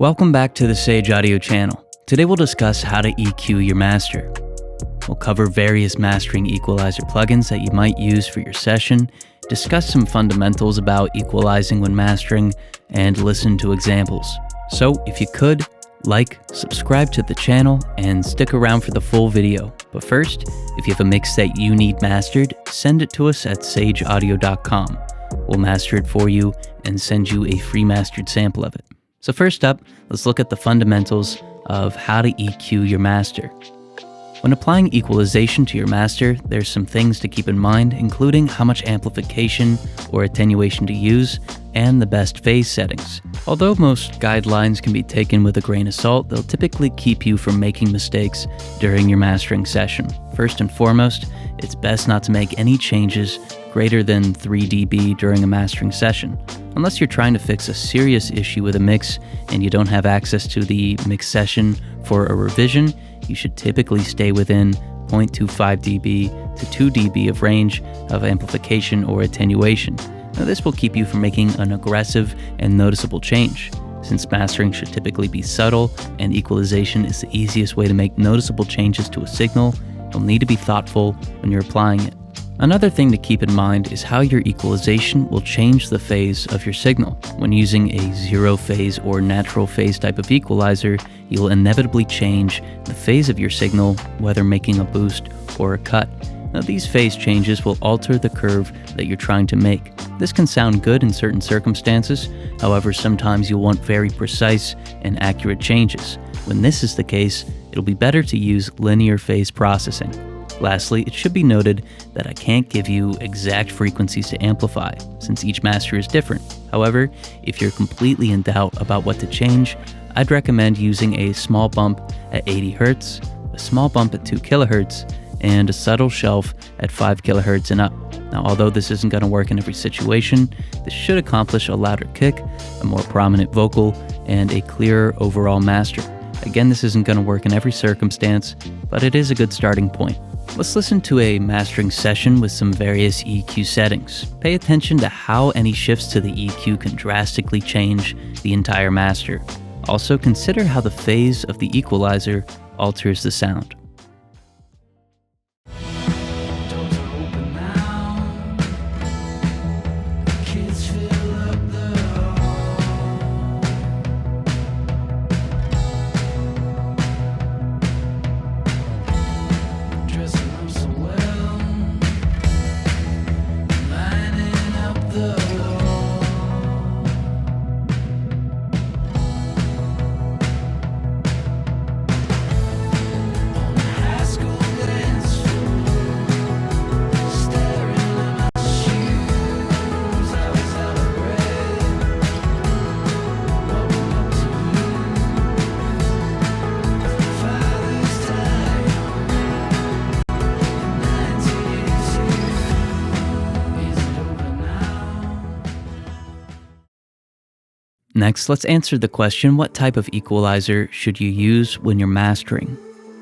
Welcome back to the Sage Audio channel. Today we'll discuss how to EQ your master. We'll cover various mastering equalizer plugins that you might use for your session, discuss some fundamentals about equalizing when mastering, and listen to examples. So if you could, subscribe to the channel, and stick around for the full video. But first, if you have a mix that you need mastered, send it to us at sageaudio.com. We'll master it for you and send you a free mastered sample of it. So first up, let's look at the fundamentals of how to EQ your master. When applying equalization to your master, there's some things to keep in mind, including how much amplification or attenuation to use, and the best phase settings. Although most guidelines can be taken with a grain of salt, they'll typically keep you from making mistakes during your mastering session. First and foremost, it's best not to make any changes greater than 3 dB during a mastering session. Unless you're trying to fix a serious issue with a mix and you don't have access to the mix session for a revision, you should typically stay within 0.25 dB to 2 dB of range of amplification or attenuation. Now, this will keep you from making an aggressive and noticeable change. Since mastering should typically be subtle and equalization is the easiest way to make noticeable changes to a signal, you'll need to be thoughtful when you're applying it. Another thing to keep in mind is how your equalization will change the phase of your signal. When using a zero phase or natural phase type of equalizer, you'll inevitably change the phase of your signal, whether making a boost or a cut. Now, these phase changes will alter the curve that you're trying to make. This can sound good in certain circumstances, however, sometimes you'll want very precise and accurate changes. When this is the case, it'll be better to use linear phase processing. Lastly, it should be noted that I can't give you exact frequencies to amplify, since each master is different. However, if you're completely in doubt about what to change, I'd recommend using a small bump at 80 Hz, a small bump at 2 kHz, and a subtle shelf at 5 kHz and up. Now, although this isn't going to work in every situation, this should accomplish a louder kick, a more prominent vocal, and a clearer overall master. Again, this isn't going to work in every circumstance, but it is a good starting point. Let's listen to a mastering session with some various EQ settings. Pay attention to how any shifts to the EQ can drastically change the entire master. Also, consider how the phase of the equalizer alters the sound. Next, let's answer the question, what type of equalizer should you use when you're mastering?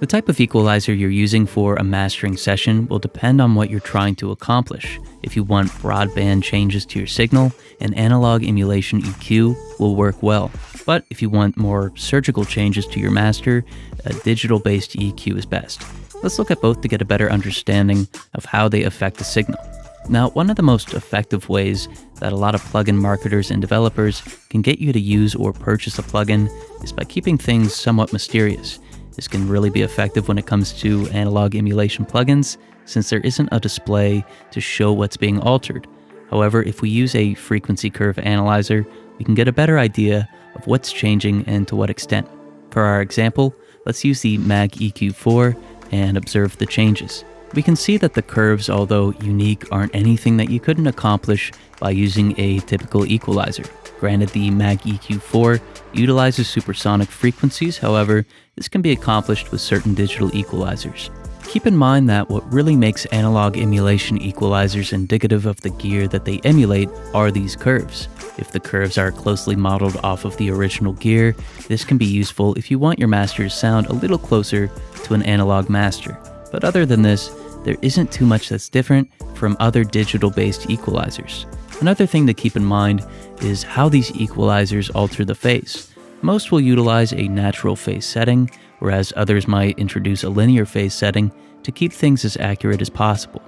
The type of equalizer you're using for a mastering session will depend on what you're trying to accomplish. If you want broadband changes to your signal, an analog emulation EQ will work well. But if you want more surgical changes to your master, a digital-based EQ is best. Let's look at both to get a better understanding of how they affect the signal. Now, one of the most effective ways that a lot of plugin marketers and developers can get you to use or purchase a plugin is by keeping things somewhat mysterious. This can really be effective when it comes to analog emulation plugins, since there isn't a display to show what's being altered. However, if we use a frequency curve analyzer, we can get a better idea of what's changing and to what extent. For our example, let's use the Mag EQ4 and observe the changes. We can see that the curves, although unique, aren't anything that you couldn't accomplish by using a typical equalizer. Granted, the Mag EQ4 utilizes supersonic frequencies, however, this can be accomplished with certain digital equalizers. Keep in mind that what really makes analog emulation equalizers indicative of the gear that they emulate are these curves. If the curves are closely modeled off of the original gear, this can be useful if you want your master to sound a little closer to an analog master. But other than this, there isn't too much that's different from other digital-based equalizers. Another thing to keep in mind is how these equalizers alter the phase. Most will utilize a natural phase setting, whereas others might introduce a linear phase setting to keep things as accurate as possible.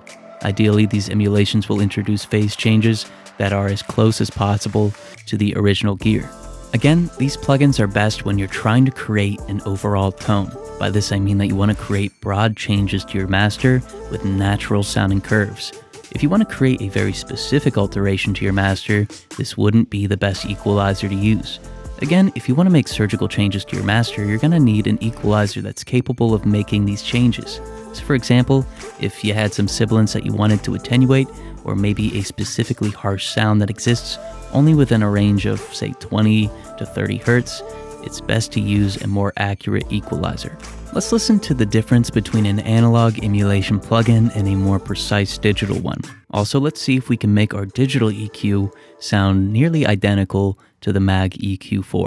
Ideally, these emulations will introduce phase changes that are as close as possible to the original gear. Again, these plugins are best when you're trying to create an overall tone. By this I mean that you want to create broad changes to your master with natural sounding curves. If you want to create a very specific alteration to your master, this wouldn't be the best equalizer to use. Again, if you want to make surgical changes to your master, you're going to need an equalizer that's capable of making these changes. So for example, if you had some sibilants that you wanted to attenuate, or maybe a specifically harsh sound that exists only within a range of, say, 20 to 30 Hz, it's best to use a more accurate equalizer. Let's listen to the difference between an analog emulation plugin and a more precise digital one. Also, let's see if we can make our digital EQ sound nearly identical to the Mag EQ4.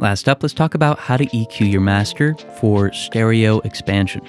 Last up, let's talk about how to EQ your master for stereo expansion.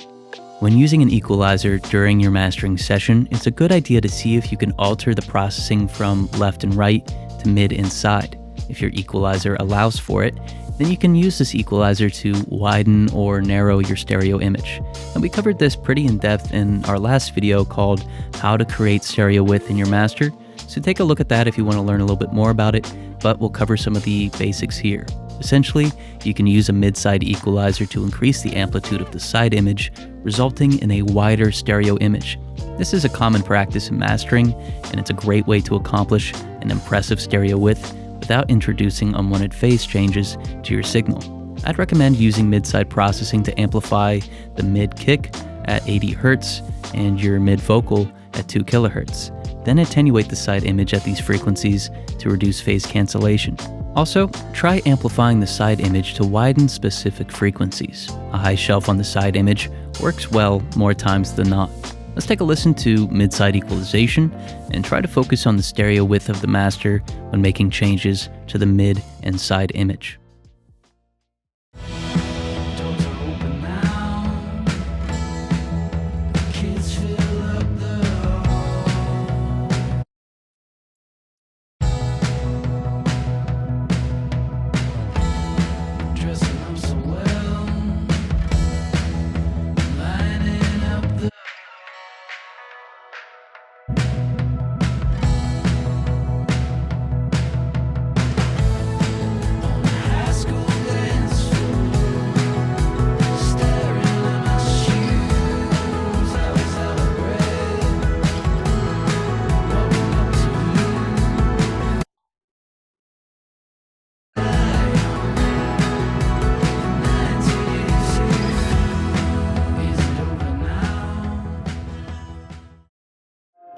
When using an equalizer during your mastering session, it's a good idea to see if you can alter the processing from left and right to mid and side. If your equalizer allows for it, then you can use this equalizer to widen or narrow your stereo image. And we covered this pretty in depth in our last video called How to Create Stereo Width in Your Master, so take a look at that if you want to learn a little bit more about it, but we'll cover some of the basics here. Essentially, you can use a mid-side equalizer to increase the amplitude of the side image, resulting in a wider stereo image. This is a common practice in mastering, and it's a great way to accomplish an impressive stereo width without introducing unwanted phase changes to your signal. I'd recommend using mid-side processing to amplify the mid-kick at 80 Hz and your mid-vocal at 2 kHz. Then attenuate the side image at these frequencies to reduce phase cancellation. Also, try amplifying the side image to widen specific frequencies. A high shelf on the side image works well more times than not. Let's take a listen to mid-side equalization and try to focus on the stereo width of the master when making changes to the mid and side image.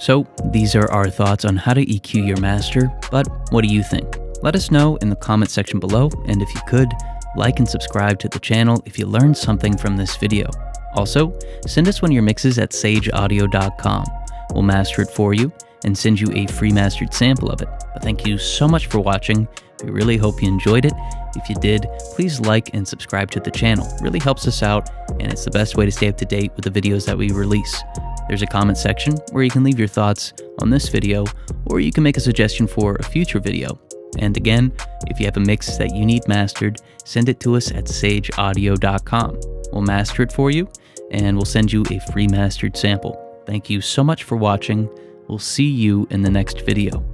So these are our thoughts on how to EQ your master, but what do you think? Let us know in the comment section below, and if you could, like and subscribe to the channel if you learned something from this video. Also, send us one of your mixes at sageaudio.com. We'll master it for you and send you a free mastered sample of it. But thank you so much for watching. We really hope you enjoyed it. If you did, please like and subscribe to the channel. It really helps us out, and it's the best way to stay up to date with the videos that we release. There's a comment section where you can leave your thoughts on this video, or you can make a suggestion for a future video. And again, if you have a mix that you need mastered, send it to us at sageaudio.com. We'll master it for you, and we'll send you a free mastered sample. Thank you so much for watching. We'll see you in the next video.